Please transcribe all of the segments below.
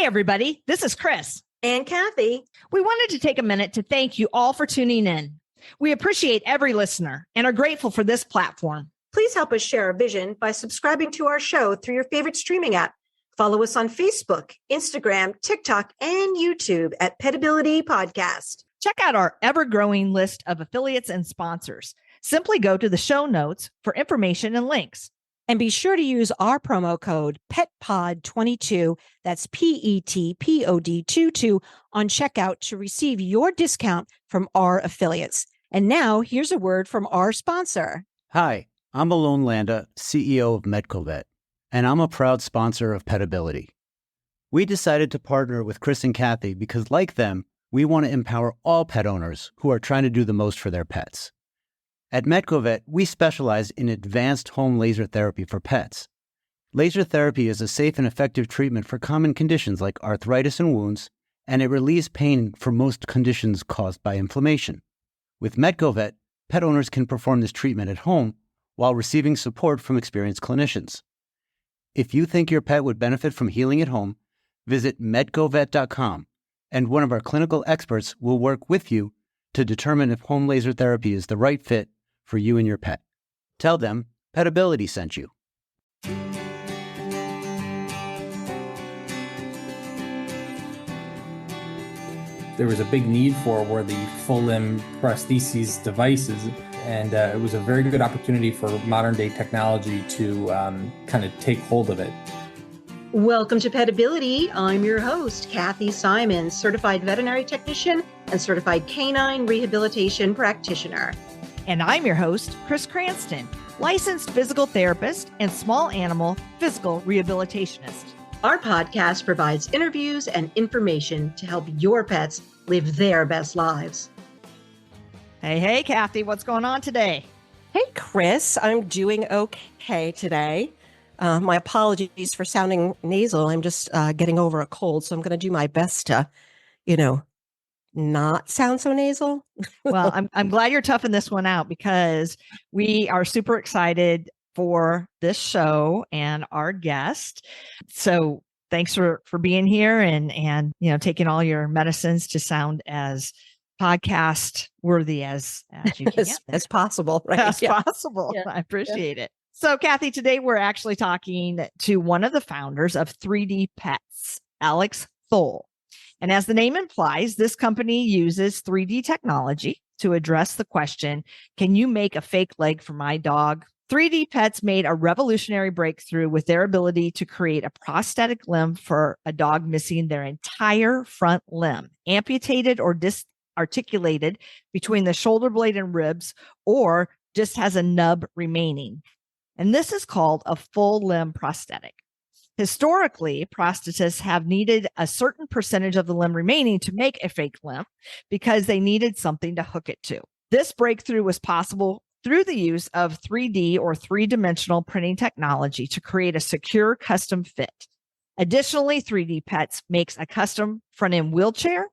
Hey, everybody. This is Chris. And Kathy. We wanted to take a minute to thank you all for tuning in. We appreciate every listener and are grateful for this platform. Please help us share our vision by subscribing to our show through your favorite streaming app. Follow us on Facebook, Instagram, TikTok, and YouTube at Petability Podcast. Check out our ever-growing list of affiliates and sponsors. Simply go to the show notes for information and links. And be sure to use our promo code PETPOD22, that's PETPOD 22, on checkout to receive your discount from our affiliates. And now, here's a word from our sponsor. Hi, I'm Alon Landa, CEO of MedcoVet, and I'm a proud sponsor of Petability. We decided to partner with Chris and Kathy because, like them, we want to empower all pet owners who are trying to do the most for their pets. At MedcoVet, we specialize in advanced home laser therapy for pets. Laser therapy is a safe and effective treatment for common conditions like arthritis and wounds, and it relieves pain for most conditions caused by inflammation. With MedcoVet, pet owners can perform this treatment at home while receiving support from experienced clinicians. If you think your pet would benefit from healing at home, visit medcovet.com, and one of our clinical experts will work with you to determine if home laser therapy is the right fit for you and your pet. Tell them Petability sent you. There was a big need for the full limb prostheses devices, and it was a very good opportunity for modern day technology to kind of take hold of it. Welcome to Petability. I'm your host, Kathy Simon, certified veterinary technician and certified canine rehabilitation practitioner. And I'm your host, Chris Cranston, licensed physical therapist and small animal physical rehabilitationist. Our podcast provides interviews and information to help your pets live their best lives. Hey, Kathy, what's going on today? Hey, Chris, I'm doing okay today. My apologies for sounding nasal. I'm just getting over a cold, so I'm going to do my best to, not sound so nasal. Well, I'm glad you're toughing this one out because we are super excited for this show and our guest. So thanks for being here and taking all your medicines to sound as podcast worthy as you can. as possible, right? As possible. Yeah. I appreciate it. So Kathy, today we're actually talking to one of the founders of 3D Pets, Alex Tholl. And as the name implies, this company uses 3D technology to address the question, can you make a fake leg for my dog? 3D Pets made a revolutionary breakthrough with their ability to create a prosthetic limb for a dog missing their entire front limb, amputated or disarticulated between the shoulder blade and ribs, or just has a nub remaining. And this is called a full limb prosthetic. Historically, prosthetists have needed a certain percentage of the limb remaining to make a fake limb because they needed something to hook it to. This breakthrough was possible through the use of 3D or three-dimensional printing technology to create a secure custom fit. Additionally, 3D Pets makes a custom front-end wheelchair,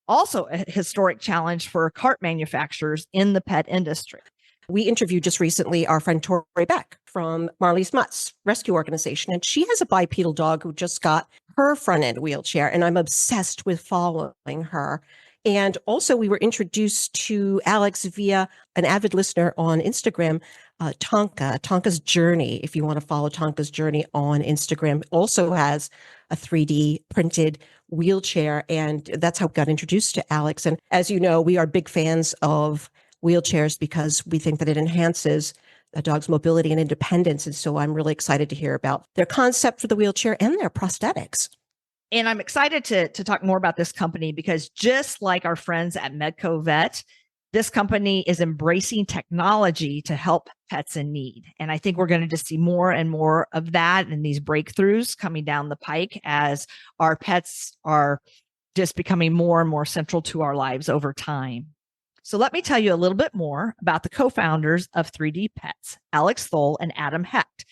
also a historic challenge for cart manufacturers in the pet industry. We interviewed just recently our friend Tori Beck from Marley's Mutts Rescue Organization, and she has a bipedal dog who just got her front-end wheelchair, and I'm obsessed with following her. And also, we were introduced to Alex via an avid listener on Instagram, Tonka's Journey. If you want to follow Tonka's Journey on Instagram, also has a 3D printed wheelchair, and that's how we got introduced to Alex. And as you know, we are big fans of wheelchairs because we think that it enhances a dog's mobility and independence. And so I'm really excited to hear about their concept for the wheelchair and their prosthetics. And I'm excited to talk more about this company because just like our friends at MedcoVet, this company is embracing technology to help pets in need. And I think we're going to just see more and more of that and these breakthroughs coming down the pike as our pets are just becoming more and more central to our lives over time. So let me tell you a little bit more about the co-founders of 3D Pets, Alex Tholl and Adam Hecht.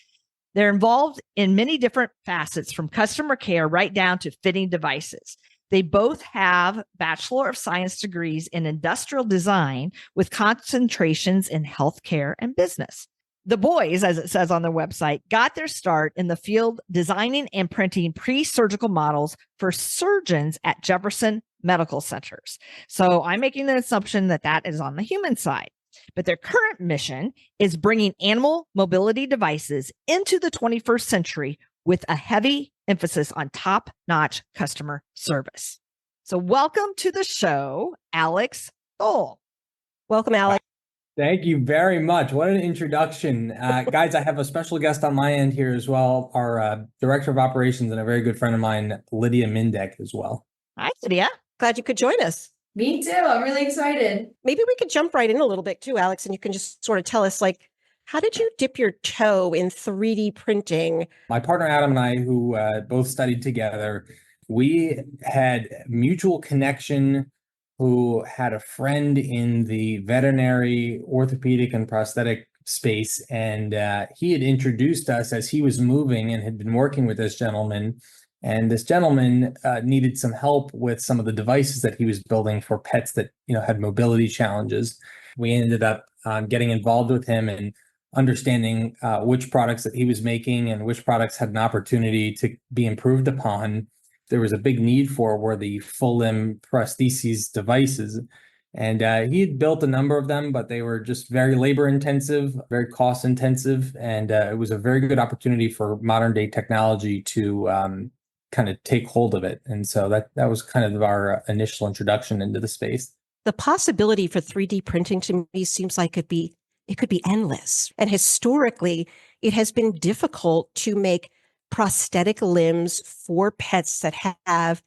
They're involved in many different facets from customer care right down to fitting devices. They both have Bachelor of Science degrees in industrial design with concentrations in healthcare and business. The boys, as it says on their website, got their start in the field designing and printing pre-surgical models for surgeons at Jefferson medical centers. So I'm making the assumption that that is on the human side. But their current mission is bringing animal mobility devices into the 21st century with a heavy emphasis on top-notch customer service. So welcome to the show, Alex Tholl. Welcome, Alex. Thank you very much. What an introduction. Guys, I have a special guest on my end here as well, our Director of Operations and a very good friend of mine, Lydia Mindek as well. Hi, Lydia. Glad you could join us. Me too. I'm really excited. Maybe we could jump right in a little bit too, Alex, and you can just sort of tell us, like, how did you dip your toe in 3D printing? My partner Adam and I, who both studied together, we had mutual connection, who had a friend in the veterinary, orthopedic, and prosthetic space. And he had introduced us as he was moving and had been working with this gentleman. And this gentleman needed some help with some of the devices that he was building for pets that, had mobility challenges. We ended up getting involved with him and understanding which products that he was making and which products had an opportunity to be improved upon. There was a big need for were the full limb prostheses devices. And he had built a number of them, but they were just very labor intensive, very cost intensive. And it was a very good opportunity for modern day technology to kind of take hold of it. And so that was kind of our initial introduction into the space. The possibility for 3D printing to me seems like it could be endless. And historically, it has been difficult to make prosthetic limbs for pets that have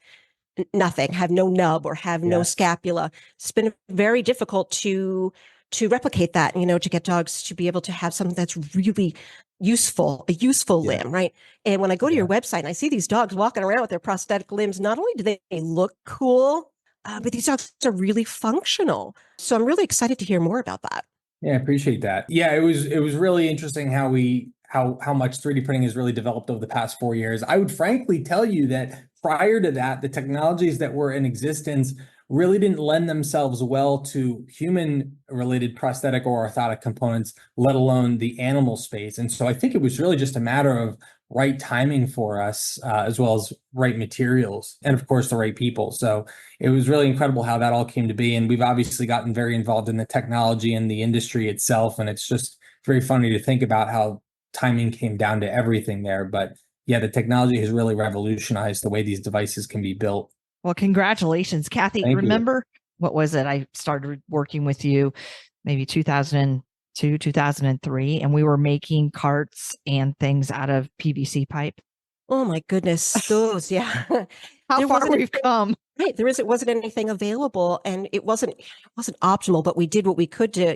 nothing, have no nub or have no scapula. It's been very difficult to replicate that, to get dogs to be able to have something that's really useful, a useful limb, right? And when I go to your website and I see these dogs walking around with their prosthetic limbs, not only do they look cool, but these dogs are really functional. So I'm really excited to hear more about that. Yeah, I appreciate that. Yeah, it was really interesting how much 3D printing has really developed over the past 4 years. I would frankly tell you that prior to that, the technologies that were in existence really didn't lend themselves well to human-related prosthetic or orthotic components, let alone the animal space. And so I think it was really just a matter of right timing for us, as well as right materials, and of course the right people. So it was really incredible how that all came to be. And we've obviously gotten very involved in the technology and the industry itself. And it's just very funny to think about how timing came down to everything there. But yeah, the technology has really revolutionized the way these devices can be built. Well, congratulations, Kathy. Thank you. Remember, what was it? I started working with you maybe 2002, 2003, and we were making carts and things out of PVC pipe. Oh my goodness. Those, yeah. How far we've come. Right. It wasn't anything available, and it wasn't optimal, but we did what we could to,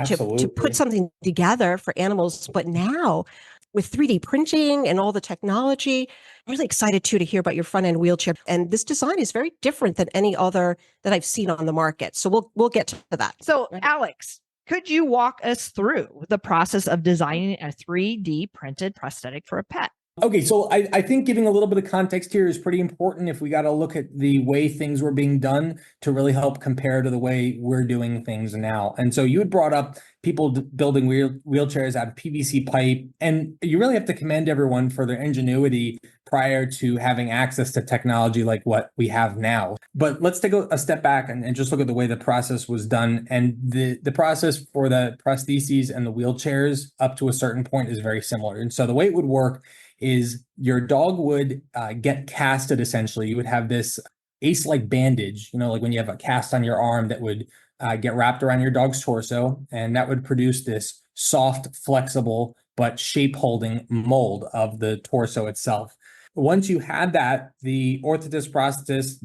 to put something together for animals. But now with 3D printing and all the technology, I'm really excited too to hear about your front end wheelchair. And this design is very different than any other that I've seen on the market. So we'll get to that. So Alex, could you walk us through the process of designing a 3D printed prosthetic for a pet? Okay, so I think giving a little bit of context here is pretty important if we got to look at the way things were being done to really help compare to the way we're doing things now. And so you had brought up people building wheelchairs out of PVC pipe, and you really have to commend everyone for their ingenuity prior to having access to technology like what we have now. But let's take a step back and just look at the way the process was done. And the process for the prostheses and the wheelchairs up to a certain point is very similar. And so the way it would work is your dog would get casted. Essentially, you would have this ace-like bandage, like when you have a cast on your arm that would get wrapped around your dog's torso, and that would produce this soft, flexible, but shape-holding mold of the torso itself. Once you had that, the orthotist, prosthetist,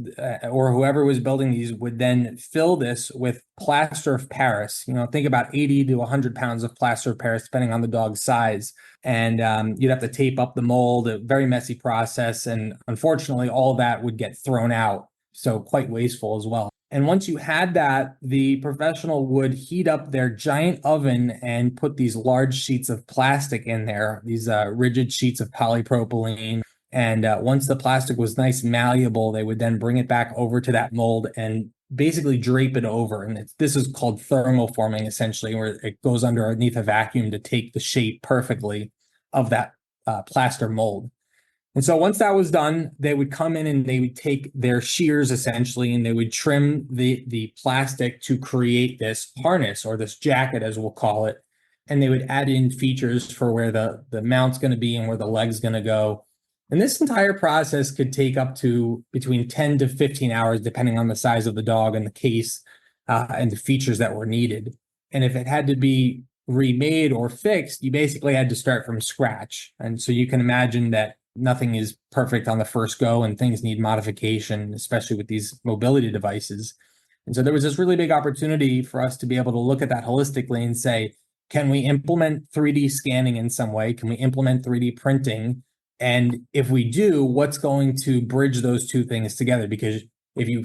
or whoever was building these would then fill this with plaster of Paris. Think about 80 to 100 pounds of plaster of Paris, depending on the dog's size. And you'd have to tape up the mold, a very messy process. And unfortunately, all that would get thrown out. So quite wasteful as well. And once you had that, the professional would heat up their giant oven and put these large sheets of plastic in there, these rigid sheets of polypropylene. And once the plastic was nice, malleable, they would then bring it back over to that mold and basically drape it over. And this is called thermoforming, essentially, where it goes underneath a vacuum to take the shape perfectly of that plaster mold. And so once that was done, they would come in and they would take their shears essentially, and they would trim the plastic to create this harness or this jacket, as we'll call it. And they would add in features for where the mount's going to be and where the leg's going to go. And this entire process could take up to between 10 to 15 hours, depending on the size of the dog and the case and the features that were needed. And if it had to be remade or fixed, you basically had to start from scratch. And so you can imagine that nothing is perfect on the first go and things need modification, especially with these mobility devices. And so there was this really big opportunity for us to be able to look at that holistically and say, can we implement 3D scanning in some way? Can we implement 3D printing? And if we do, what's going to bridge those two things together? Because if you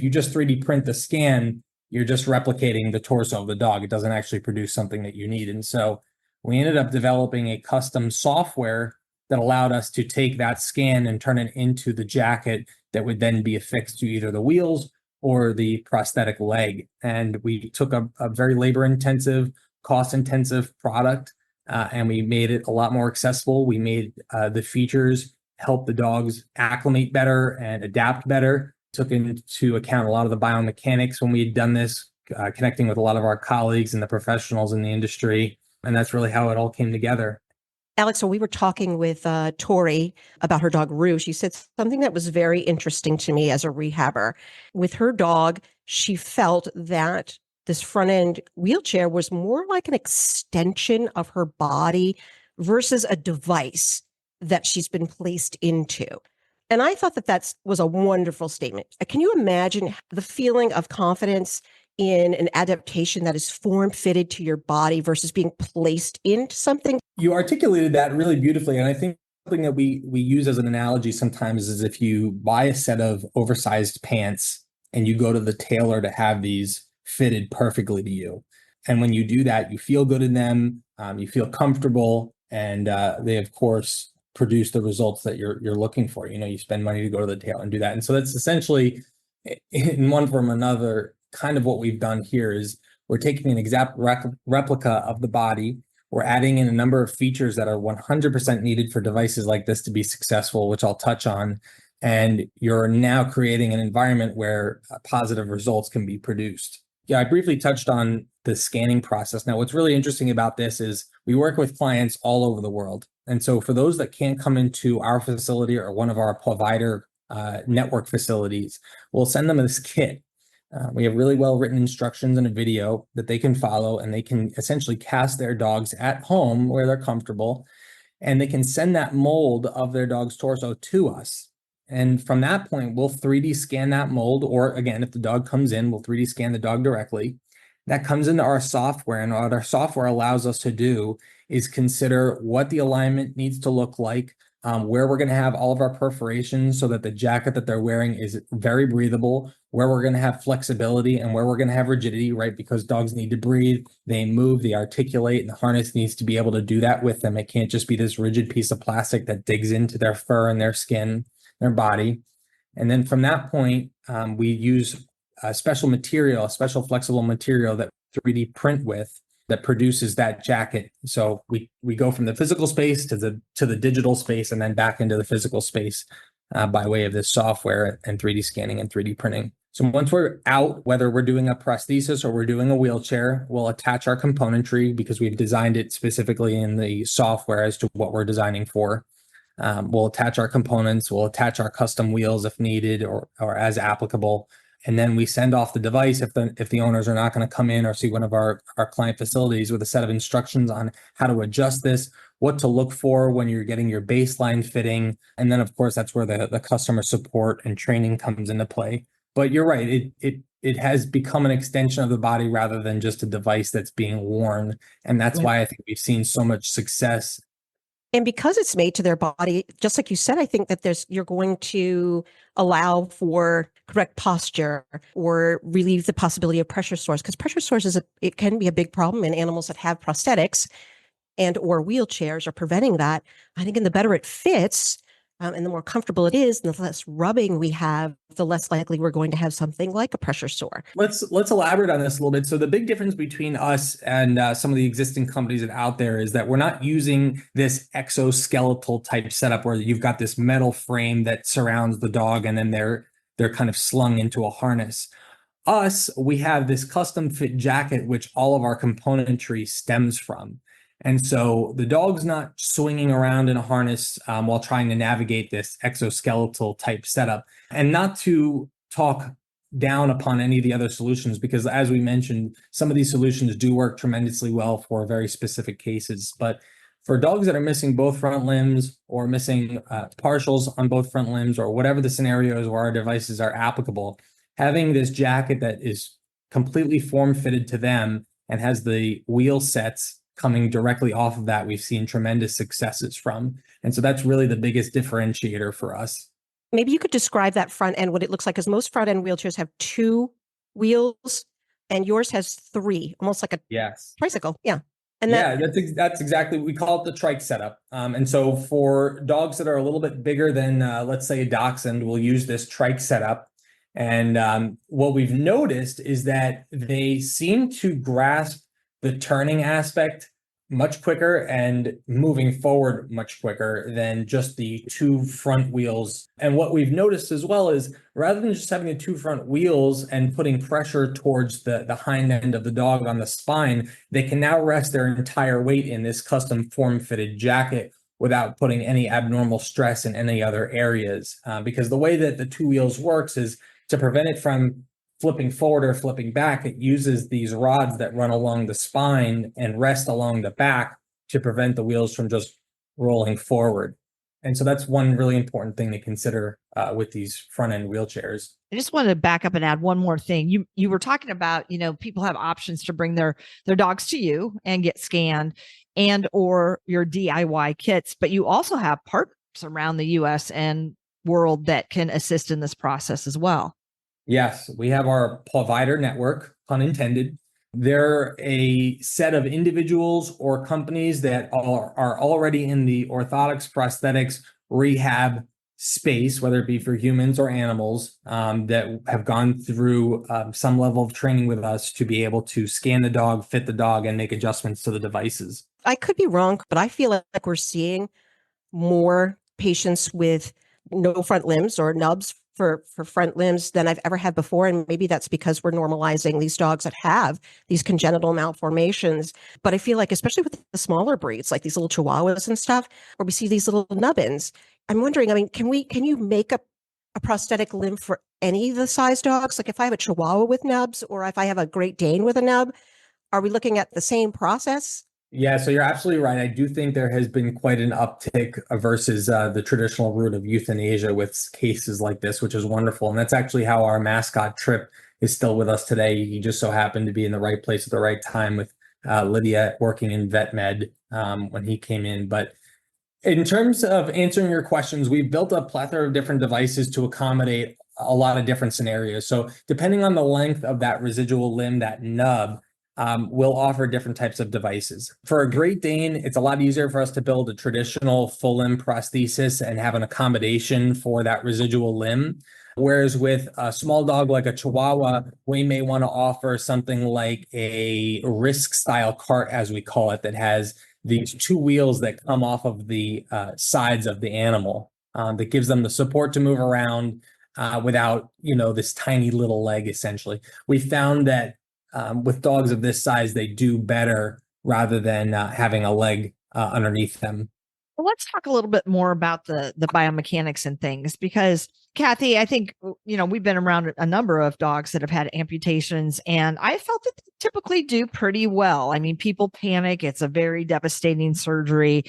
just 3D print the scan, you're just replicating the torso of the dog. It doesn't actually produce something that you need. And so we ended up developing a custom software that allowed us to take that scan and turn it into the jacket that would then be affixed to either the wheels or the prosthetic leg. And we took a very labor-intensive, cost-intensive product, and we made it a lot more accessible. We made the features help the dogs acclimate better and adapt better. Took into account a lot of the biomechanics when we had done this, connecting with a lot of our colleagues and the professionals in the industry. And that's really how it all came together. Alex, so we were talking with Tori about her dog, Rue. She said something that was very interesting to me as a rehabber. With her dog, she felt that this front end wheelchair was more like an extension of her body versus a device that she's been placed into. And I thought that was a wonderful statement. Can you imagine the feeling of confidence in an adaptation that is form fitted to your body versus being placed into something? You articulated that really beautifully. And I think something that we use as an analogy sometimes is if you buy a set of oversized pants and you go to the tailor to have these fitted perfectly to you. And when you do that, you feel good in them, you feel comfortable, and they, of course, produce the results that you're looking for. You know, you spend money to go to the tailor and do that. And so that's essentially, in one form or another, kind of what we've done here is we're taking an exact replica of the body. We're adding in a number of features that are 100% needed for devices like this to be successful, which I'll touch on. And you're now creating an environment where positive results can be produced. Yeah, I briefly touched on the scanning process. Now, what's really interesting about this is we work with clients all over the world. And so for those that can't come into our facility or one of our provider network facilities, we'll send them this kit. We have really well-written instructions and a video that they can follow, and they can essentially cast their dogs at home where they're comfortable, and they can send that mold of their dog's torso to us. And from that point, we'll 3D scan that mold, or again, if the dog comes in, we'll 3D scan the dog directly. That comes into our software, and what our software allows us to do is consider what the alignment needs to look like, where we're going to have all of our perforations so that the jacket that they're wearing is very breathable, where we're going to have flexibility and where we're going to have rigidity, right? Because dogs need to breathe, they move, they articulate, and the harness needs to be able to do that with them. It can't just be this rigid piece of plastic that digs into their fur and their skin, their body. And then from that point, we use a special material, a special flexible material that 3D print with that produces that jacket. So we go from the physical space to the digital space and then back into the physical space by way of this software and 3D scanning and 3D printing. So once we're out, whether we're doing a prosthesis or we're doing a wheelchair, we'll attach our componentry because we've designed it specifically in the software as to what we're designing for. We'll attach our components, we'll attach our custom wheels if needed or as applicable. And then we send off the device if the owners are not going to come in or see one of our client facilities with a set of instructions on how to adjust this, what to look for when you're getting your baseline fitting. And then, of course, that's where the customer support and training comes into play. But you're right, it has become an extension of the body rather than just a device that's being worn. And that's why I think we've seen so much success. And because it's made to their body, just like you said, I think that you're going to allow for correct posture or relieve the possibility of pressure sores, because pressure sores it can be a big problem in animals that have prosthetics and or wheelchairs, or preventing that. I think in the better it fits, And the more comfortable it is, and the less rubbing we have, the less likely we're going to have something like a pressure sore. Let's elaborate on this a little bit. So the big difference between us and some of the existing companies that are out there is that we're not using this exoskeletal type setup where you've got this metal frame that surrounds the dog and then they're kind of slung into a harness. We have this custom fit jacket, which all of our componentry stems from. And so the dog's not swinging around in a harness while trying to navigate this exoskeletal type setup. And not to talk down upon any of the other solutions, because as we mentioned, some of these solutions do work tremendously well for very specific cases. But for dogs that are missing both front limbs or missing partials on both front limbs, or whatever the scenarios where our devices are applicable, having this jacket that is completely form fitted to them and has the wheel sets coming directly off of that, we've seen tremendous successes from. And so that's really the biggest differentiator for us. Maybe you could describe that front end, what it looks like, because most front end wheelchairs have 2 wheels and yours has 3, almost like a tricycle. Yeah. And that's exactly, we call it the trike setup. And so for dogs that are a little bit bigger than, let's say, a dachshund, we'll use this trike setup. And what we've noticed is that they seem to grasp the turning aspect much quicker and moving forward much quicker than just the 2 front wheels. And what we've noticed as well is rather than just having the 2 front wheels and putting pressure towards the hind end of the dog on the spine, they can now rest their entire weight in this custom form-fitted jacket without putting any abnormal stress in any other areas. Because the way that the 2 wheels works is to prevent it from flipping forward or flipping back, it uses these rods that run along the spine and rest along the back to prevent the wheels from just rolling forward. And so that's one really important thing to consider with these front end wheelchairs. I just wanted to back up and add one more thing. You were talking about, people have options to bring their dogs to you and get scanned and or your DIY kits, but you also have partners around the US and world that can assist in this process as well. Yes, we have our provider network, pun intended. They're a set of individuals or companies that are already in the orthotics, prosthetics, rehab space, whether it be for humans or animals, that have gone through some level of training with us to be able to scan the dog, fit the dog, and make adjustments to the devices. I could be wrong, but I feel like we're seeing more patients with no front limbs or nubs for front limbs than I've ever had before. And maybe that's because we're normalizing these dogs that have these congenital malformations. But I feel like, especially with the smaller breeds, like these little Chihuahuas and stuff, where we see these little nubbins, I'm wondering, can you make a prosthetic limb for any of the size dogs? Like if I have a Chihuahua with nubs or if I have a Great Dane with a nub, are we looking at the same process? Yeah, so you're absolutely right. I do think there has been quite an uptick versus the traditional route of euthanasia with cases like this, which is wonderful. And that's actually how our mascot Trip is still with us today. He just so happened to be in the right place at the right time with Lydia working in vet med when he came in. But in terms of answering your questions, we've built a plethora of different devices to accommodate a lot of different scenarios. So depending on the length of that residual limb, that nub, we'll offer different types of devices. For a Great Dane, it's a lot easier for us to build a traditional full limb prosthesis and have an accommodation for that residual limb. Whereas with a small dog like a Chihuahua, we may want to offer something like a risk style cart, as we call it, that has these 2 wheels that come off of the sides of the animal that gives them the support to move around without, this tiny little leg, essentially. We found that with dogs of this size, they do better rather than having a leg underneath them. Well, let's talk a little bit more about the biomechanics and things, because Kathy, I think, we've been around a number of dogs that have had amputations, and I felt that they typically do pretty well. I mean, people panic. It's a very devastating surgery,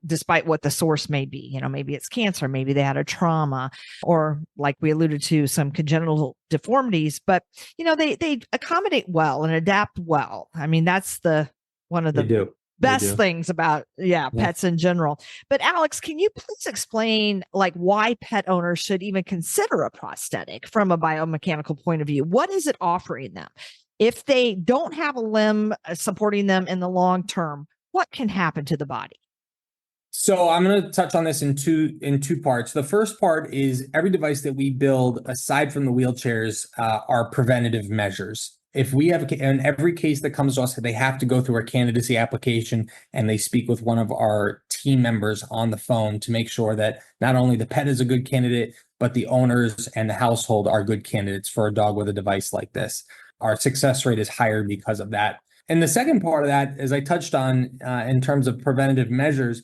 despite what the source may be. Maybe it's cancer, maybe they had a trauma, or like we alluded to, some congenital deformities, but they accommodate well and adapt well. I mean, that's one of the best things about pets in general. But Alex, can you please explain why pet owners should even consider a prosthetic from a biomechanical point of view? What is it offering them? If they don't have a limb supporting them in the long term, what can happen to the body? So I'm going to touch on this in two parts. The first part is every device that we build, aside from the wheelchairs, are preventative measures. If we have, in every case that comes to us, they have to go through our candidacy application and they speak with one of our team members on the phone to make sure that not only the pet is a good candidate, but the owners and the household are good candidates for a dog with a device like this. Our success rate is higher because of that. And the second part of that, as I touched on in terms of preventative measures,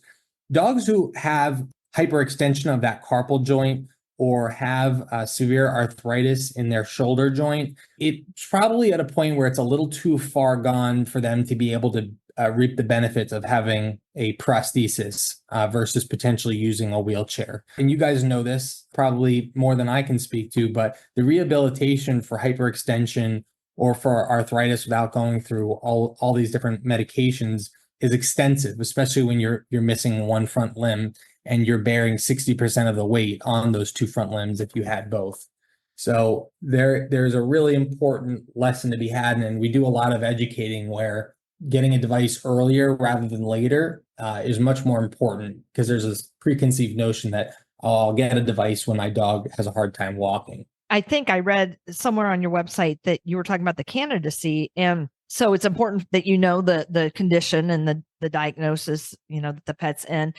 dogs who have hyperextension of that carpal joint or have severe arthritis in their shoulder joint, it's probably at a point where it's a little too far gone for them to be able to reap the benefits of having a prosthesis versus potentially using a wheelchair. And you guys know this probably more than I can speak to, but the rehabilitation for hyperextension or for arthritis without going through all these different medications is extensive, especially when you're missing one front limb and you're bearing 60% of the weight on those two front limbs if you had both. So there's a really important lesson to be had, and we do a lot of educating where getting a device earlier rather than later is much more important, because there's this preconceived notion that I'll get a device when my dog has a hard time walking. I think I read somewhere on your website that you were talking about the candidacy, and so it's important that you know the condition and the diagnosis, that the pet's in,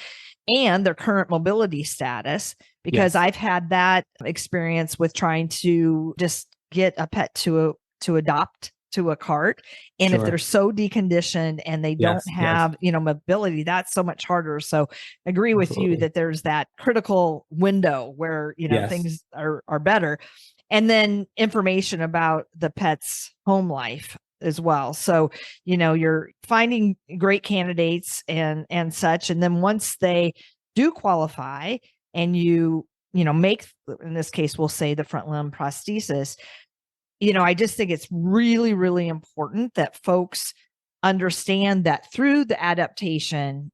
and their current mobility status, because Yes. I've had that experience with trying to just get a pet to adopt to a cart. And if Sure. they're so deconditioned and they don't Yes, have, mobility, that's so much harder. So I agree with you Absolutely. that there's that critical window where, Yes. things are better. And then information about the pet's home life as well. So, you're finding great candidates and such. And then once they do qualify and you make, in this case, we'll say the front limb prosthesis, I just think it's really, really important that folks understand that through the adaptation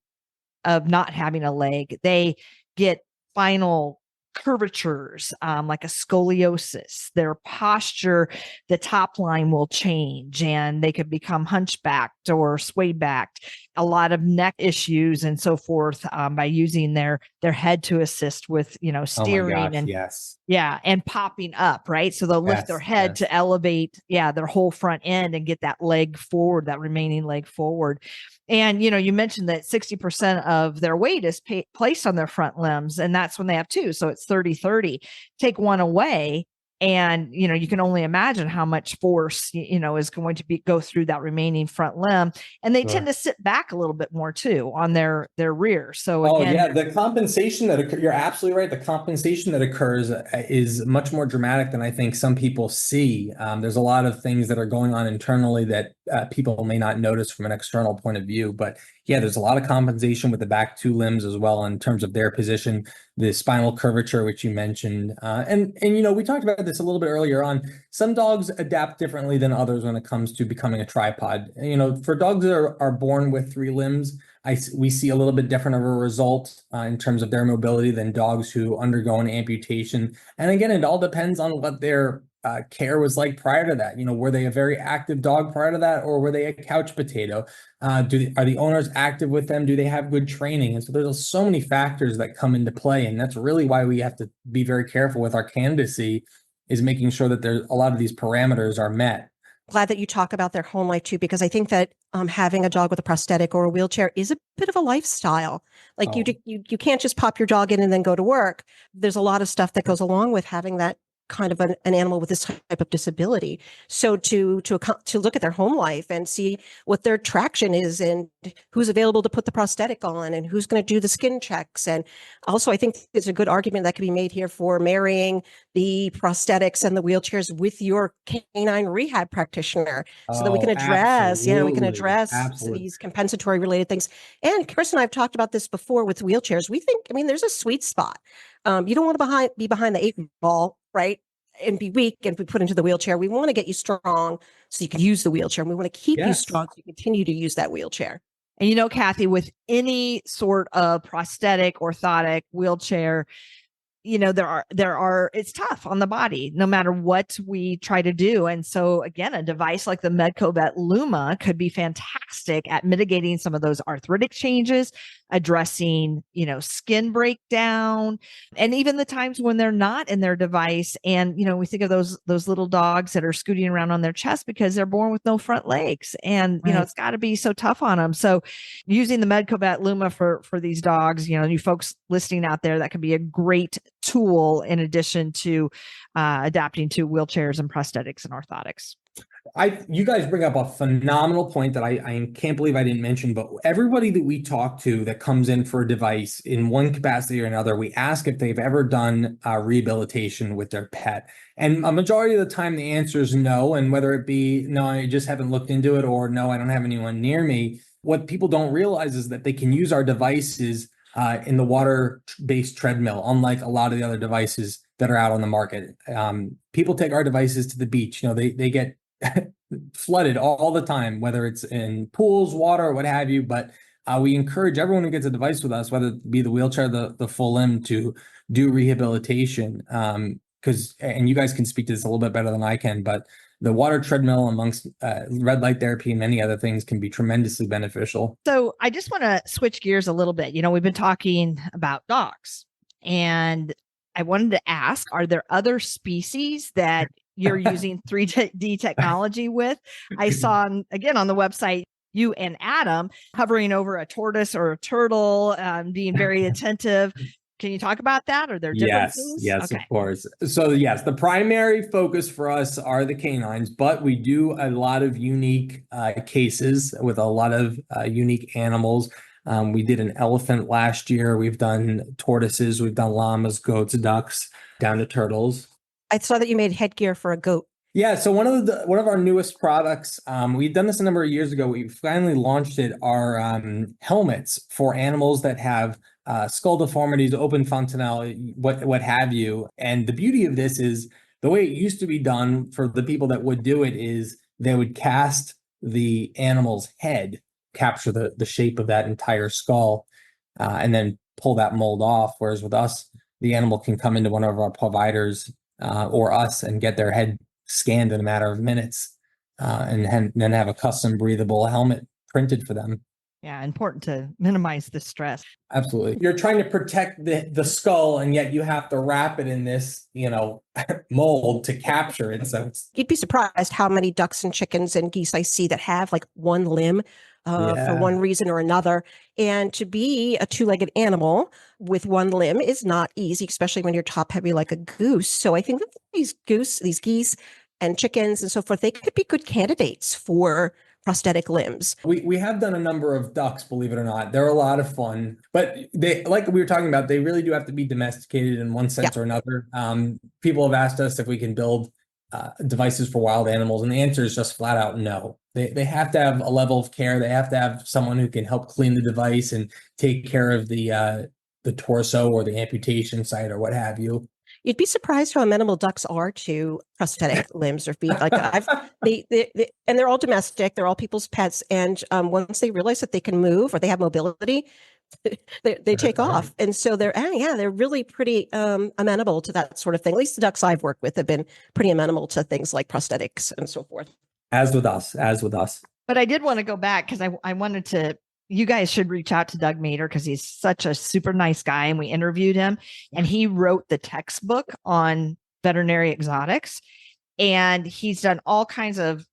of not having a leg, they get final curvatures, like a scoliosis. Their posture, the top line will change and they could become hunchbacked or sway backed. A lot of neck issues and so forth by using their head to assist with, Oh my steering gosh, and yes. and popping up, right? So they'll lift their Yes, head yes. to elevate, their whole front end and get that leg forward, that remaining leg forward. And, you mentioned that 60% of their weight is placed on their front limbs, and that's when they have two. So it's 30-30. Take one away, and, you can only imagine how much force, is going to go through that remaining front limb. And they tend to sit back a little bit more too on their rear. So Oh again, yeah, the compensation that occurs, you're absolutely right. The compensation that occurs is much more dramatic than I think some people see. There's a lot of things that are going on internally that people may not notice from an external point of view. But yeah, there's a lot of compensation with the back two limbs as well in terms of their position, the spinal curvature, which you mentioned. And we talked about this a little bit earlier on. Some dogs adapt differently than others when it comes to becoming a tripod. For dogs that are born with three limbs, we see a little bit different of a result in terms of their mobility than dogs who undergo an amputation. And again, it all depends on what their care was like prior to that. Were they a very active dog prior to that, or were they a couch potato? Are the owners active with them? Do they have good training? And so there's so many factors that come into play, and that's really why we have to be very careful with our candidacy, is making sure that there's a lot of these parameters are met. Glad that you talk about their home life too, because I think that having a dog with a prosthetic or a wheelchair is a bit of a lifestyle. Like Oh. you can't just pop your dog in and then go to work. There's a lot of stuff that goes along with having that kind of an animal with this type of disability. So to look at their home life and see what their traction is and who's available to put the prosthetic on and who's going to do the skin checks. And also, I think there's a good argument that can be made here for marrying the prosthetics and the wheelchairs with your canine rehab practitioner so that we can address, Absolutely. these compensatory related things. And Chris and I have talked about this before with wheelchairs. We think, there's a sweet spot. You don't want to be behind the 8 ball, right? And be weak and be put into the wheelchair. We want to get you strong so you can use the wheelchair. And we want to keep you Yes. strong so you continue to use that wheelchair. And Kathy, with any sort of prosthetic, orthotic, wheelchair, it's tough on the body no matter what we try to do. And so again, a device like the MedcoVet Luma could be fantastic at mitigating some of those arthritic changes, addressing, skin breakdown, and even the times when they're not in their device. And, we think of those little dogs that are scooting around on their chest because they're born with no front legs. And, it's got to be so tough on them. So using the MedcoVet Luma for these dogs, you folks listening out there, that could be a great tool in addition to adapting to wheelchairs and prosthetics and orthotics. You guys bring up a phenomenal point that I can't believe I didn't mention, but everybody that we talk to that comes in for a device in one capacity or another, we ask if they've ever done rehabilitation with their pet. And a majority of the time, the answer is no. And whether it be, no, I just haven't looked into it, or no, I don't have anyone near me. What people don't realize is that they can use our devices in the water-based treadmill, unlike a lot of the other devices that are out on the market. People take our devices to the beach. They get flooded all the time, whether it's in pools, water, or what have you. But we encourage everyone who gets a device with us, whether it be the wheelchair, the full limb, to do rehabilitation. And you guys can speak to this a little bit better than I can, but the water treadmill amongst red light therapy and many other things can be tremendously beneficial. So I just want to switch gears a little bit. We've been talking about dogs, and I wanted to ask, are there other species that you're using 3D technology with? I saw, again, on the website, you and Adam hovering over a tortoise or a turtle, being very attentive. Can you talk about that? Are there differences? Yes, okay. Of course. So yes, the primary focus for us are the canines, but we do a lot of unique cases with a lot of unique animals. We did an elephant last year. We've done tortoises. We've done llamas, goats, ducks, down to turtles. I saw that you made headgear for a goat. Yeah, so one of our newest products, we've done this a number of years ago. We finally launched it. Are helmets for animals that have skull deformities, open fontanelle, what have you. And the beauty of this is the way it used to be done for the people that would do it is they would cast the animal's head, capture the shape of that entire skull, and then pull that mold off. Whereas with us, the animal can come into one of our providers or us and get their head scanned in a matter of minutes, and then have a custom breathable helmet printed for them. Yeah, important to minimize the stress. Absolutely. You're trying to protect the skull, and yet you have to wrap it in this, mold to capture it. So You'd be surprised how many ducks and chickens and geese I see that have like one limb for one reason or another. And to be a two-legged animal with one limb is not easy, especially when you're top heavy like a goose. So I think that these geese and chickens and so forth, they could be good candidates for prosthetic limbs. We have done a number of ducks, believe it or not. They're a lot of fun, but they, like we were talking about, they really do have to be domesticated in one sense or another. People have asked us if we can build devices for wild animals, and the answer is just flat out no. They have to have a level of care. They have to have someone who can help clean the device and take care of the torso or the amputation site or what have you. You'd be surprised how amenable ducks are to prosthetic limbs or feet. Like and they're all domestic. They're all people's pets. And once they realize that they can move or they have mobility, they take off. And so they're really pretty amenable to that sort of thing. At least the ducks I've worked with have been pretty amenable to things like prosthetics and so forth. As with us. But I did want to go back because I wanted to. You guys should reach out to Doug Mader because he's such a super nice guy. And we interviewed him, and he wrote the textbook on veterinary exotics, and he's done all kinds of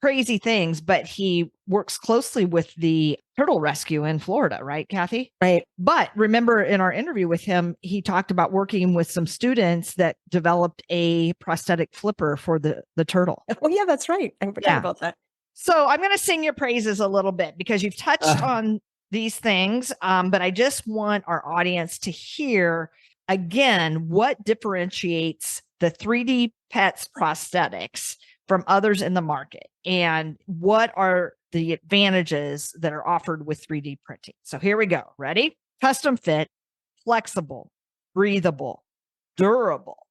crazy things, but he works closely with the turtle rescue in Florida, right, Kathy? Right. But remember in our interview with him, he talked about working with some students that developed a prosthetic flipper for the turtle. Oh yeah, that's right. I forgot about that. So I'm going to sing your praises a little bit because you've touched on these things, but I just want our audience to hear again what differentiates the 3D Pets prosthetics from others in the market, and what are the advantages that are offered with 3D printing. So here we go. Ready? Custom fit, flexible, breathable, durable,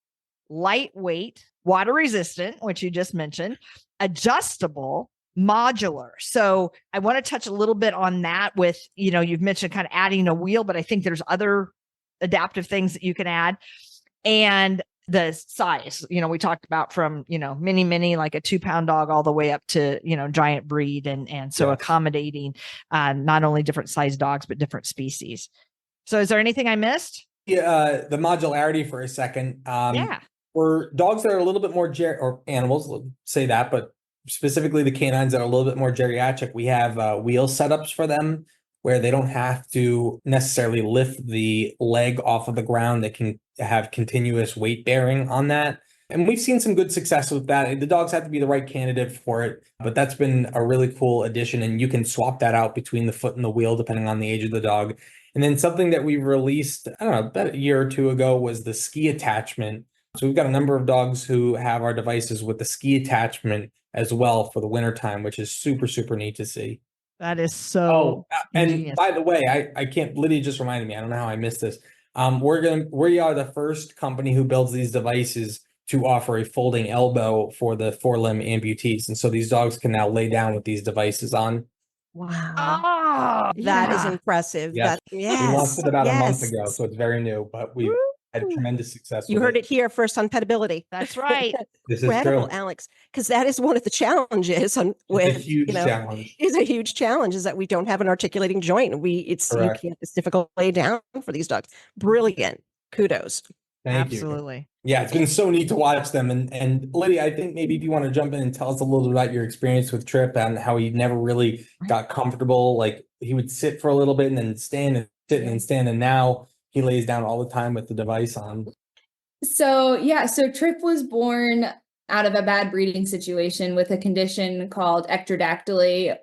lightweight, water resistant, which you just mentioned, adjustable, modular. So I want to touch a little bit on that with, you've mentioned kind of adding a wheel, but I think there's other adaptive things that you can add. And the size, we talked about from, mini, like a 2-pound dog all the way up to, giant breed. And so accommodating not only different size dogs, but different species. So is there anything I missed? Yeah, the modularity for a second. Yeah. For dogs that are a little bit more or animals, say that, but specifically the canines that are a little bit more geriatric, we have wheel setups for them where they don't have to necessarily lift the leg off of the ground. They can have continuous weight bearing on that. And we've seen some good success with that. The dogs have to be the right candidate for it, but that's been a really cool addition. And you can swap that out between the foot and the wheel, depending on the age of the dog. And then something that we released, I don't know, about a year or two ago was the ski attachment. So we've got a number of dogs who have our devices with the ski attachment as well for the wintertime, which is super, super neat to see. That is so and by the way, I can't, Lydia just reminded me, I don't know how I missed this. We are the first company who builds these devices to offer a folding elbow for the 4-limb amputees. And so these dogs can now lay down with these devices on. Wow. Oh, That is impressive. Yes. We We launched it about a month ago, so it's very new, but we've had tremendous success. You heard it here first on Petability. That's right. This is Incredible, true. Alex, because that is one of the challenges It's a huge challenge. Is a huge challenge is that we don't have an articulating joint. It's difficult to lay down for these dogs. Brilliant. Kudos. Thank you. Absolutely. Yeah, it's been so neat to watch them. And Lydia, I think maybe if you want to jump in and tell us a little bit about your experience with Trip and how he never really got comfortable. Like he would sit for a little bit and then stand and sit and then stand. And now he lays down all the time with the device on. So Trip was born out of a bad breeding situation with a condition called ectrodactyly,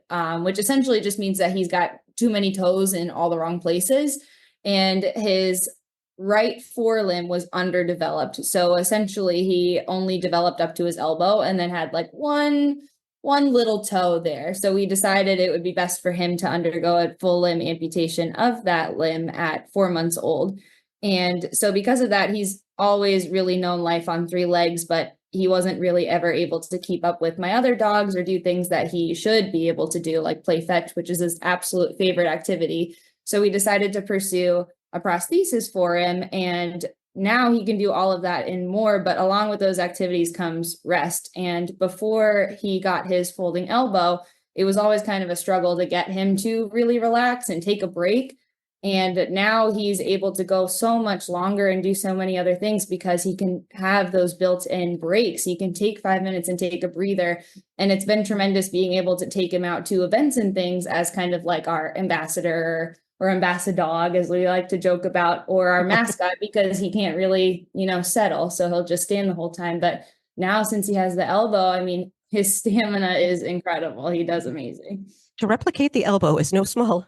which essentially just means that he's got too many toes in all the wrong places. And his right forelimb was underdeveloped. So essentially he only developed up to his elbow and then had like one little toe there. So we decided it would be best for him to undergo a full limb amputation of that limb at 4 months old. And so because of that, he's always really known life on 3 legs, but he wasn't really ever able to keep up with my other dogs or do things that he should be able to do, like play fetch, which is his absolute favorite activity. So we decided to pursue a prosthesis for him. And now he can do all of that and more, but along with those activities comes rest. And before he got his folding elbow, it was always kind of a struggle to get him to really relax and take a break. And now he's able to go so much longer and do so many other things because he can have those built-in breaks. He can take 5 minutes and take a breather. And it's been tremendous being able to take him out to events and things as kind of like our ambassador or ambassador, as we like to joke about, or our mascot, because he can't really, settle. So he'll just stand the whole time. But now since he has the elbow, I mean, his stamina is incredible. He does amazing. To replicate the elbow is no small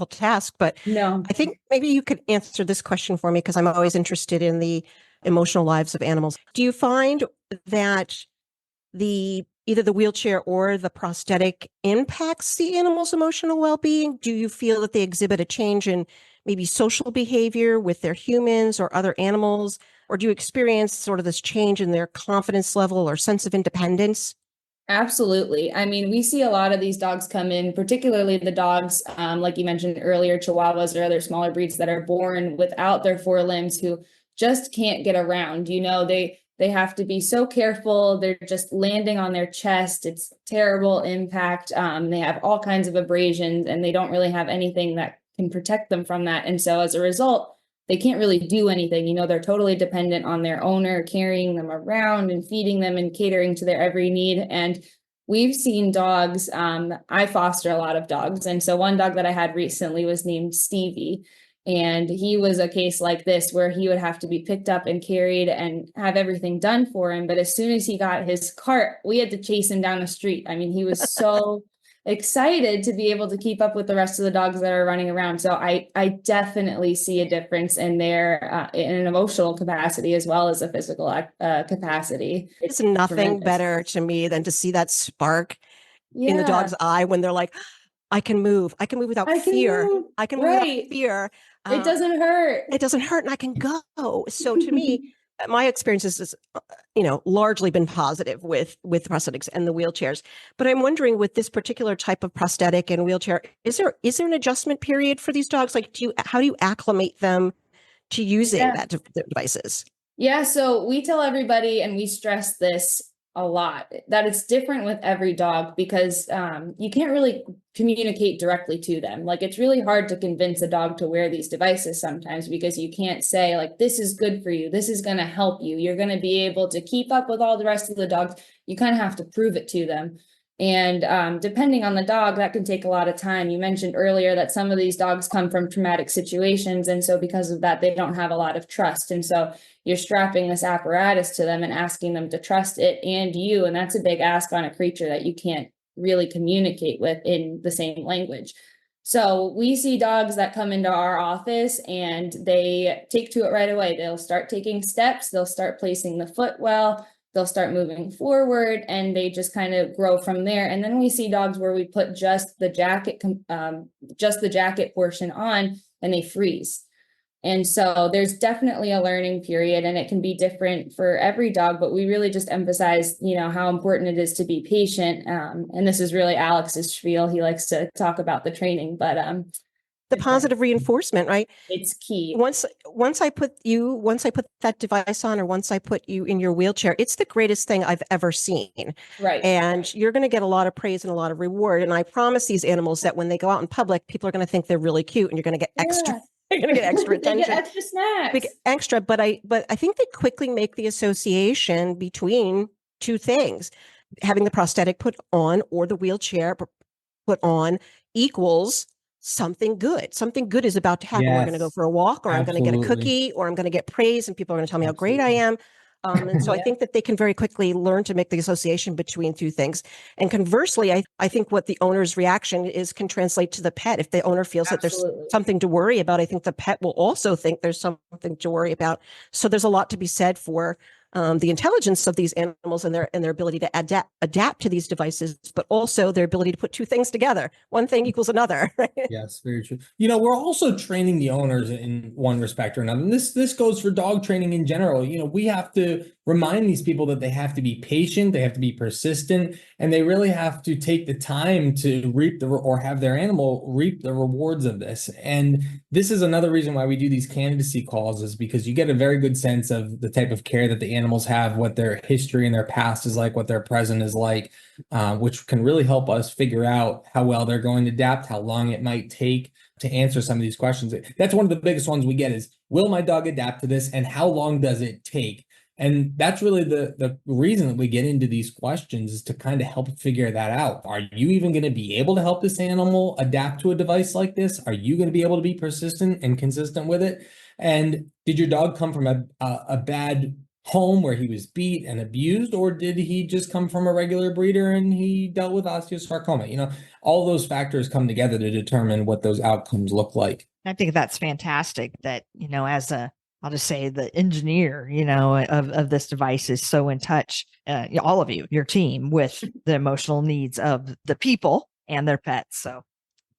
task, but no, I think maybe you could answer this question for me because I'm always interested in the emotional lives of animals. Do you find that either the wheelchair or the prosthetic impacts the animal's emotional well-being? Do you feel that they exhibit a change in maybe social behavior with their humans or other animals? Or do you experience sort of this change in their confidence level or sense of independence? Absolutely. I mean, we see a lot of these dogs come in, particularly the dogs, like you mentioned earlier, Chihuahuas or other smaller breeds that are born without their 4 limbs who just can't get around. They have to be so careful. They're just landing on their chest. It's terrible impact. They have all kinds of abrasions and they don't really have anything that can protect them from that. And so as a result, they can't really do anything. They're totally dependent on their owner carrying them around and feeding them and catering to their every need. And we've seen dogs. I foster a lot of dogs. And so one dog that I had recently was named Stevie. And he was a case like this where he would have to be picked up and carried and have everything done for him. But as soon as he got his cart, we had to chase him down the street. I mean, he was so excited to be able to keep up with the rest of the dogs that are running around. So I definitely see a difference in their in an emotional capacity as well as a physical capacity. It's nothing better to me than to see that spark in the dog's eye when they're like, I can move without fear. I can move without fear. It doesn't hurt. It doesn't hurt and I can go. So to me, my experience is, largely been positive with prosthetics and the wheelchairs. But I'm wondering with this particular type of prosthetic and wheelchair, is there an adjustment period for these dogs? Like, how do you acclimate them to using the devices? Yeah, so we tell everybody, and we stress this a lot, that it's different with every dog because you can't really communicate directly to them. Like, it's really hard to convince a dog to wear these devices sometimes because you can't say, like, this is good for you, this is going to help you, you're going to be able to keep up with all the rest of the dogs. You kind of have to prove it to them. And depending on the dog, that can take a lot of time. You mentioned earlier that some of these dogs come from traumatic situations. And so because of that, they don't have a lot of trust. And so you're strapping this apparatus to them and asking them to trust it and you. And that's a big ask on a creature that you can't really communicate with in the same language. So we see dogs that come into our office and they take to it right away. They'll start taking steps. They'll start placing the foot well. They'll start moving forward and they just kind of grow from there. And then we see dogs where we put just the jacket portion on and they freeze. And so there's definitely a learning period and it can be different for every dog, but we really just emphasize, how important it is to be patient. And this is really Alex's spiel. He likes to talk about the training, but The positive reinforcement, right? it's key. Once I put that device on, or once I put you in your wheelchair, it's the greatest thing I've ever seen. Right. And you're going to get a lot of praise and a lot of reward. And I promise these animals that when they go out in public, people are going to think they're really cute and you're going to get extra. Yeah. You're going to get extra They attention. get extra snacks. Extra, but I think they quickly make the association between two things. Having the prosthetic put on or the wheelchair put on equals something good. Something good is about to happen. We're going to go Yes, for a walk, or I'm going to get a absolutely. cookie, or I'm going to get praise, and people are going to tell me how great I am. And so I think that they can very quickly learn to make the association between two things. And conversely, I think what the owner's reaction is can translate to the pet. If the owner feels that there's Absolutely. something to worry about, I think the pet will also think there's something to worry about. So there's a lot to be said for the intelligence of these animals and their ability to adapt to these devices, but also their ability to put two things together. One thing equals another. Right? Yes, very true. We're also training the owners in one respect or another. And this goes for dog training in general. We have to remind these people that they have to be patient, they have to be persistent, and they really have to take the time to or have their animal reap the rewards of this. And this is another reason why we do these candidacy calls, is because you get a very good sense of the type of care that the animals have, what their history and their past is like, what their present is like, which can really help us figure out how well they're going to adapt, how long it might take to answer some of these questions. That's one of the biggest ones we get is, will my dog adapt to this, and how long does it take? And that's really the reason that we get into these questions, is to kind of help figure that out. Are you even going to be able to help this animal adapt to a device like this? Are you going to be able to be persistent and consistent with it? And did your dog come from a bad home where he was beat and abused, or did he just come from a regular breeder and he dealt with osteosarcoma? All those factors come together to determine what those outcomes look like. I think that's fantastic that, as I'll just say the engineer, of this device is so in touch, all of you, your team, with the emotional needs of the people and their pets. So,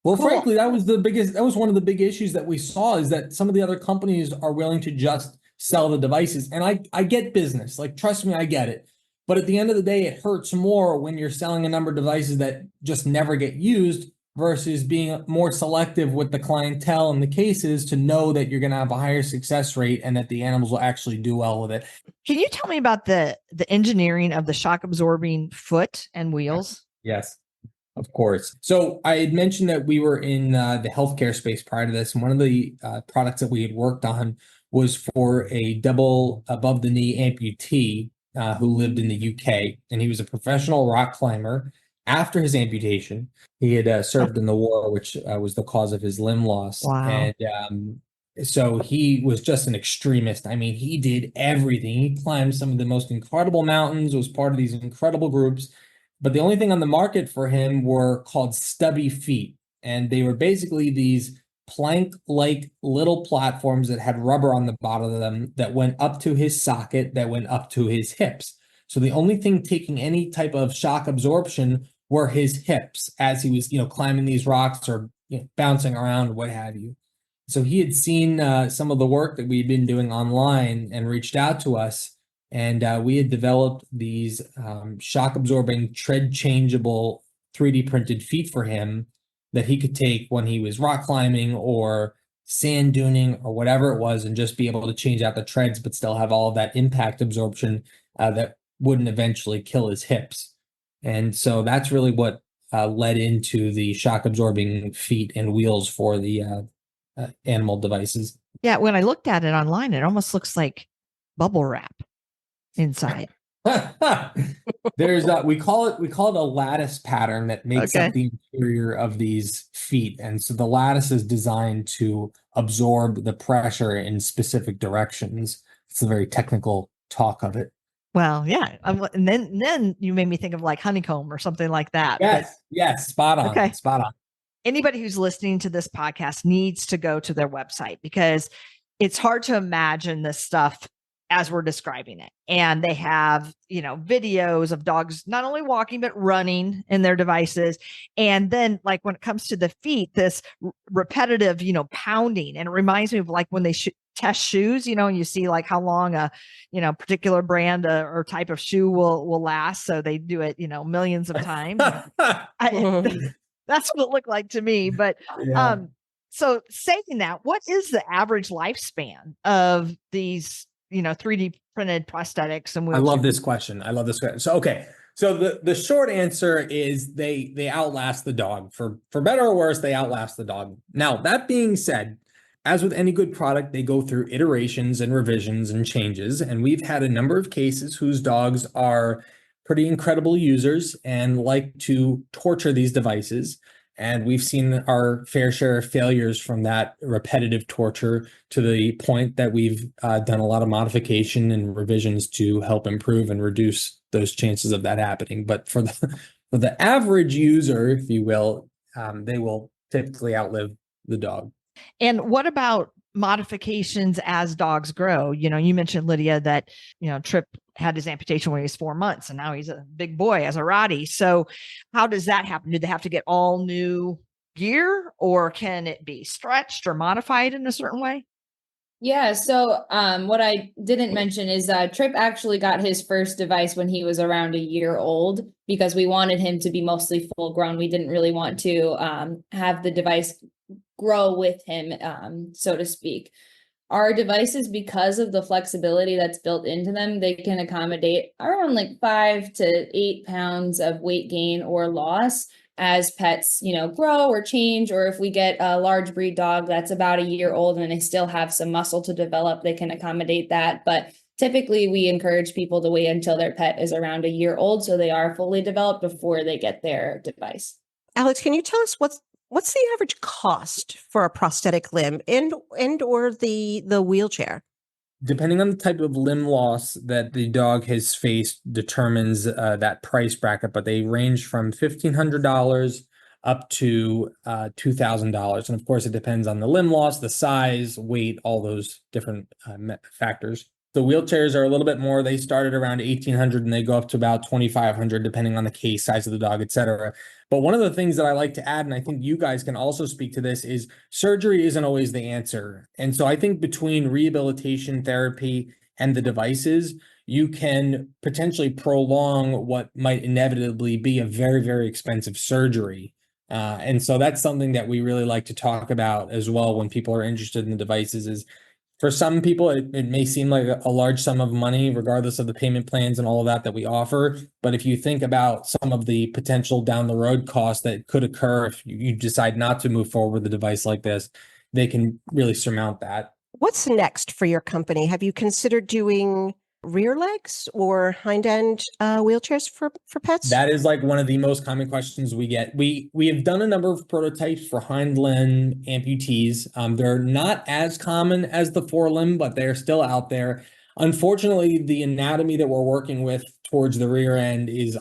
well, cool. Frankly, that was one of the big issues that we saw, is that some of the other companies are willing to just sell the devices. And I get business, like, trust me, I get it. But at the end of the day, it hurts more when you're selling a number of devices that just never get used, versus being more selective with the clientele and the cases to know that you're going to have a higher success rate and that the animals will actually do well with it. Can you tell me about the engineering of the shock absorbing foot and wheels? Yes, of course. So I had mentioned that we were in the healthcare space prior to this. And one of the products that we had worked on was for a double above the knee amputee who lived in the UK. And he was a professional rock climber. After his amputation, he had served in the war, which was the cause of his limb loss. Wow. And so he was just an extremist. I mean, he did everything. He climbed some of the most incredible mountains, was part of these incredible groups. But the only thing on the market for him were called stubby feet. And they were basically these plank-like little platforms that had rubber on the bottom of them that went up to his socket, that went up to his hips. So the only thing taking any type of shock absorption were his hips as he was, climbing these rocks or bouncing around, what have you. So he had seen some of the work that we'd been doing online and reached out to us. And we had developed these shock absorbing tread changeable 3D printed feet for him that he could take when he was rock climbing or sand duning or whatever it was, and just be able to change out the treads, but still have all of that impact absorption that wouldn't eventually kill his hips. And so that's really what led into the shock absorbing feet and wheels for the animal devices. Yeah, when I looked at it online, it almost looks like bubble wrap inside. There's we call it a lattice pattern that makes Okay. up the interior of these feet. And so the lattice is designed to absorb the pressure in specific directions. It's a very technical talk of it. Well, yeah. And then you made me think of like honeycomb or something like that. Yes, spot on. Okay. Spot on. Anybody who's listening to this podcast needs to go to their website, because it's hard to imagine this stuff as we're describing it. And they have, videos of dogs not only walking, but running in their devices. And then like when it comes to the feet, this repetitive, pounding. And it reminds me of like when they test shoes, and you see like how long a, particular brand or type of shoe will last. So they do it, millions of times. That's what it looked like to me. But Yeah. so saying that, what is the average lifespan of these, 3D printed prosthetics and wheelchairs? I love this question. So, okay. So the short answer is they outlast the dog. For better or worse, they outlast the dog. Now, that being said, as with any good product, they go through iterations and revisions and changes. And we've had a number of cases whose dogs are pretty incredible users and like to torture these devices. And we've seen our fair share of failures from that repetitive torture, to the point that we've done a lot of modification and revisions to help improve and reduce those chances of that happening. But for the average user, if you will, they will typically outlive the dog. And what about modifications as dogs grow? You mentioned, Lydia, that, Trip had his amputation when he was 4 months, and now he's a big boy as a Rottie. So how does that happen? Do they have to get all new gear, or can it be stretched or modified in a certain way? Yeah, so what I didn't mention is Trip actually got his first device when he was around a year old, because we wanted him to be mostly full grown. We didn't really want to have the device grow with him, so to speak. Our devices, because of the flexibility that's built into them, they can accommodate around like 5 to 8 pounds of weight gain or loss as pets, grow or change. Or if we get a large breed dog that's about a year old and they still have some muscle to develop, they can accommodate that. But typically we encourage people to wait until their pet is around a year old, so they are fully developed before they get their device. Alex, can you tell us what's the average cost for a prosthetic limb and or the wheelchair? Depending on the type of limb loss that the dog has faced determines that price bracket, but they range from $1,500 up to $2,000. And of course, it depends on the limb loss, the size, weight, all those different factors. The wheelchairs are a little bit more. They start at around $1,800 and they go up to about $2,500, depending on the case, size of the dog, etc. But one of the things that I like to add, and I think you guys can also speak to this, is surgery isn't always the answer. And so I think between rehabilitation therapy and the devices, you can potentially prolong what might inevitably be a very, very expensive surgery. And so that's something that we really like to talk about as well when people are interested in the devices. Is for some people, it may seem like a large sum of money, regardless of the payment plans and all of that we offer. But if you think about some of the potential down the road costs that could occur if you decide not to move forward with a device like this, they can really surmount that. What's next for your company? Have you considered doing rear legs or hind end wheelchairs for pets? That is like one of the most common questions we get. We have done a number of prototypes for hind limb amputees. They're not as common as the forelimb, but they're still out there. Unfortunately, the anatomy that we're working with towards the rear end is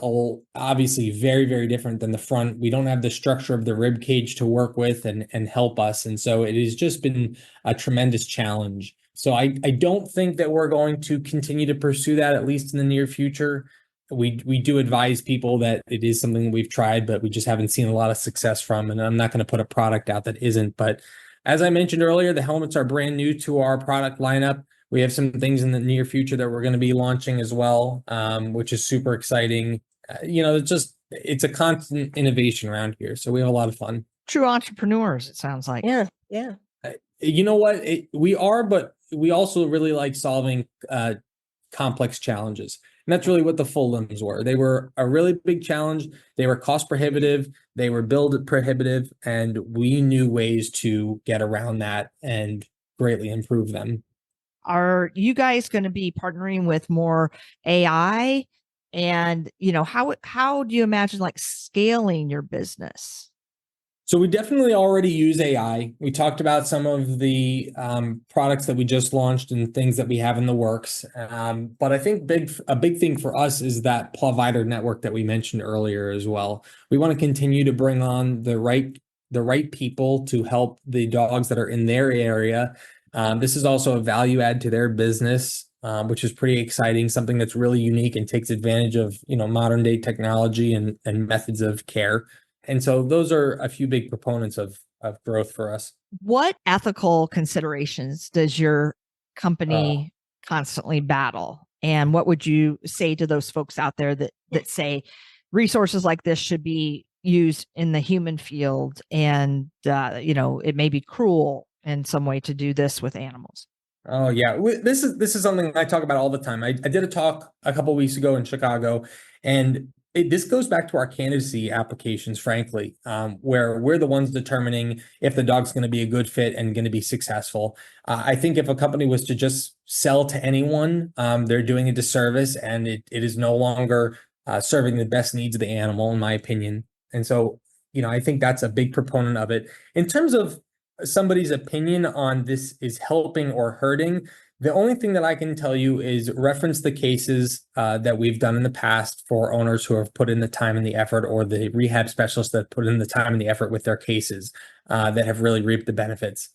obviously very, very different than the front. We don't have the structure of the rib cage to work with and help us. And so it has just been a tremendous challenge. So I don't think that we're going to continue to pursue that, at least in the near future. We do advise people that it is something that we've tried, but we just haven't seen a lot of success from. And I'm not going to put a product out that isn't. But as I mentioned earlier, the helmets are brand new to our product lineup. We have some things in the near future that we're going to be launching as well, which is super exciting. It's a constant innovation around here. So we have a lot of fun. True entrepreneurs, it sounds like. Yeah. You know what? We are, but we also really like solving complex challenges. And that's really what the full limbs were. They were a really big challenge. They were cost prohibitive. They were build prohibitive. And we knew ways to get around that and greatly improve them. Are you guys going to be partnering with more AI? And, how do you imagine like scaling your business? So we definitely already use AI. We talked about some of the products that we just launched and things that we have in the works. But I think a big thing for us is that provider network that we mentioned earlier as well. We want to continue to bring on the right people to help the dogs that are in their area. This is also a value add to their business, which is pretty exciting. Something that's really unique and takes advantage of modern day technology and methods of care. And so those are a few big proponents of growth for us. What ethical considerations does your company constantly battle? And what would you say to those folks out there that say resources like this should be used in the human field, and it may be cruel in some way to do this with animals? Oh yeah, this is something I talk about all the time. I did a talk a couple of weeks ago in Chicago, and this goes back to our candidacy applications, frankly, where we're the ones determining if the dog's going to be a good fit and going to be successful. I think if a company was to just sell to anyone, they're doing a disservice, and it is no longer serving the best needs of the animal, in my opinion. And so, I think that's a big proponent of it. In terms of somebody's opinion on this is helping or hurting, the only thing that I can tell you is reference the cases that we've done in the past for owners who have put in the time and the effort, or the rehab specialists that put in the time and the effort with their cases that have really reaped the benefits.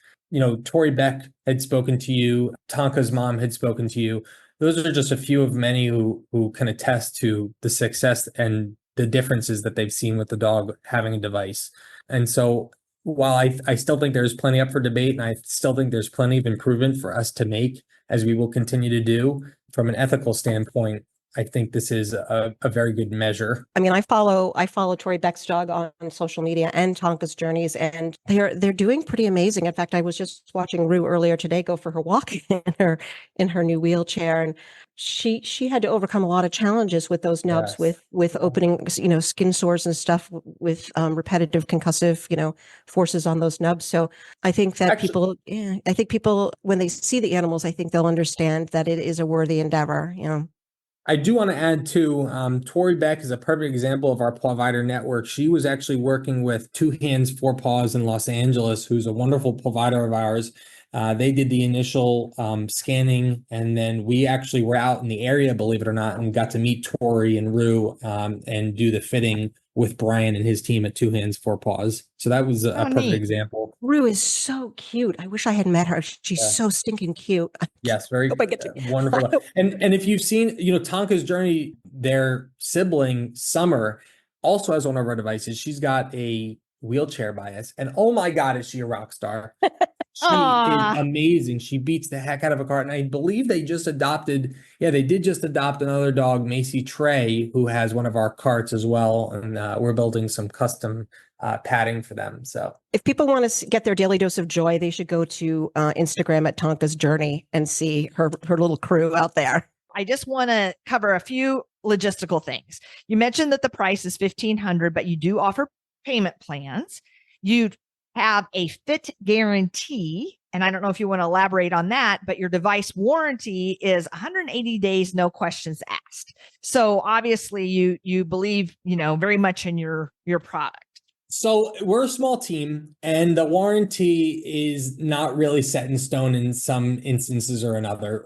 Tori Beck had spoken to you. Tonka's mom had spoken to you. Those are just a few of many who can attest to the success and the differences that they've seen with the dog having a device. And so while I still think there's plenty up for debate, and I still think there's plenty of improvement for us to make, as we will continue to do, from an ethical standpoint, I think this is a very good measure. I mean, I follow Tori Beck's dog on social media and Tonka's journeys, and they're doing pretty amazing. In fact, I was just watching Rue earlier today go for her walk in her new wheelchair, and she had to overcome a lot of challenges with those nubs, Yes. with opening, skin sores and stuff, with repetitive concussive, forces on those nubs. So I think that people, when they see the animals, I think they'll understand that it is a worthy endeavor. I do want to add too, Tori Beck is a perfect example of our provider network. She was actually working with Two Hands, Four Paws in Los Angeles, who's a wonderful provider of ours. They did the initial scanning, and then we actually were out in the area, believe it or not, and got to meet Tori and Rue and do the fitting with Brian and his team at Two Hands, Four Paws. So that was a perfect neat. example. Rue is so cute. I wish I had met her. She's so stinking cute. Yes, very hope I get to- wonderful. And if you've seen, Tonka's journey, their sibling Summer also has one of our devices. She's got a wheelchair bias, and oh my God, is she a rock star? She is amazing. She beats the heck out of a cart. And I believe they did just adopt another dog, Macy Trey, who has one of our carts as well. And we're building some custom padding for them. So if people want to get their daily dose of joy, they should go to Instagram at Tonka's Journey and see her little crew out there. I just want to cover a few logistical things. You mentioned that the price is $1,500, but you do offer payment plans. You have a fit guarantee, and I don't know if you want to elaborate on that, but your device warranty is 180 days, no questions asked. So obviously you believe, very much in your product. So we're a small team, and the warranty is not really set in stone in some instances or another.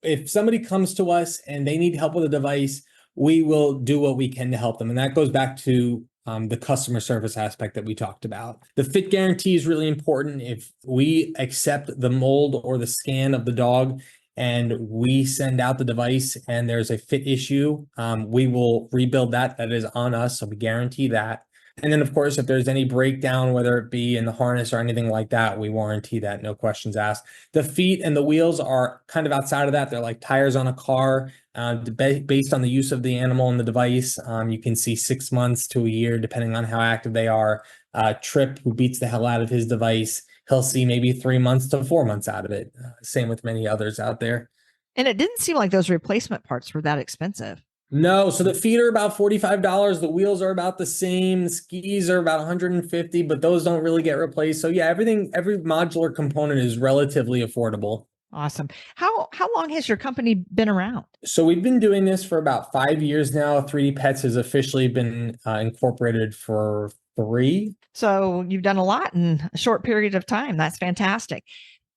If somebody comes to us and they need help with a device, we will do what we can to help them. And that goes back to the customer service aspect that we talked about. The fit guarantee is really important. If we accept the mold or the scan of the dog and we send out the device and there's a fit issue, we will rebuild that. That is on us. So we guarantee that. And then, of course, if there's any breakdown, whether it be in the harness or anything like that, we warranty that, no questions asked. The feet and the wheels are kind of outside of that. They're like tires on a car. Based on the use of the animal and the device, you can see 6 months to a year, depending on how active they are. Trip, who beats the hell out of his device, he'll see maybe 3 months to 4 months out of it. Same with many others out there. And it didn't seem like those replacement parts were that expensive. No, so the feet are about $45. The wheels are about the same. The skis are about $150, but those don't really get replaced. So yeah, every modular component is relatively affordable. Awesome. How long has your company been around? So we've been doing this for about 5 years now. 3D Pets has officially been incorporated for 3. So you've done a lot in a short period of time. That's fantastic.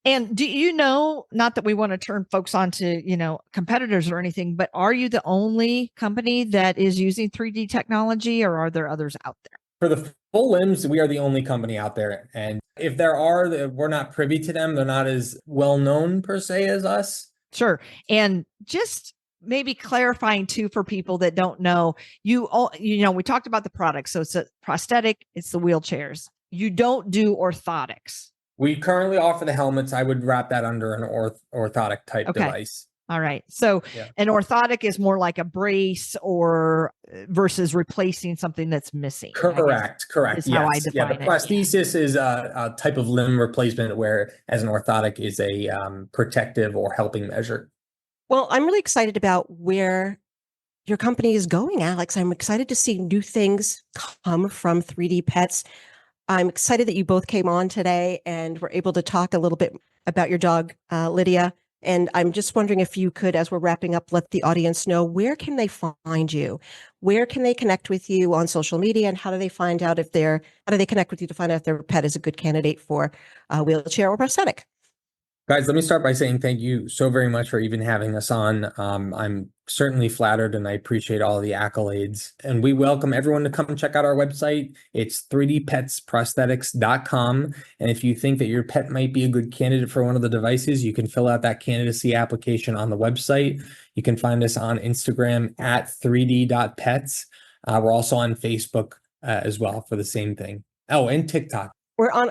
And do you know, not that we want to turn folks onto, competitors or anything, but are you the only company that is using 3D technology, or are there others out there? For the full limbs, we are the only company out there. And if there are, we're not privy to them. They're not as well known per se as us. Sure. And just maybe clarifying too for people that don't know, we talked about the product. So it's a prosthetic, it's the wheelchairs. You don't do orthotics. We currently offer the helmets. I would wrap that under an orthotic type device. All right. So an orthotic is more like a brace or versus replacing something that's missing. Correct. Is how I define the prosthesis is a type of limb replacement, whereas an orthotic is a protective or helping measure. Well, I'm really excited about where your company is going, Alex. I'm excited to see new things come from 3D Pets. I'm excited that you both came on today and were able to talk a little bit about your dog, Lydia. And I'm just wondering if you could, as we're wrapping up, let the audience know, where can they find you? Where can they connect with you on social media? And how do they find out how do they connect with you to find out if their pet is a good candidate for a wheelchair or prosthetic? Guys, let me start by saying thank you so very much for even having us on. I'm certainly flattered and I appreciate all the accolades. And we welcome everyone to come and check out our website. It's 3dpetsprosthetics.com. And if you think that your pet might be a good candidate for one of the devices, you can fill out that candidacy application on the website. You can find us on Instagram at 3d.pets. We're also on Facebook as well for the same thing. Oh, and TikTok.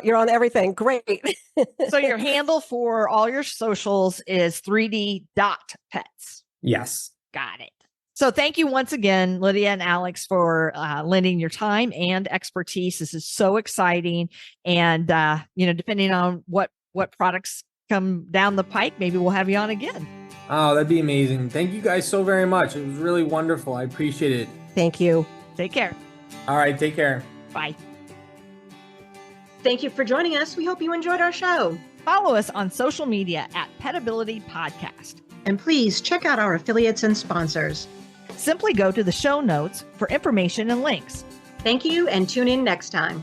You're on everything. Great. So your handle for all your socials is 3d.pets. Yes. Got it. So thank you once again, Lydia and Alex, for lending your time and expertise. This is so exciting. And, depending on what products come down the pike, maybe we'll have you on again. Oh, that'd be amazing. Thank you guys so very much. It was really wonderful. I appreciate it. Thank you. Take care. All right. Take care. Bye. Thank you for joining us. We hope you enjoyed our show. Follow us on social media at Petability Podcast. And please check out our affiliates and sponsors. Simply go to the show notes for information and links. Thank you and tune in next time.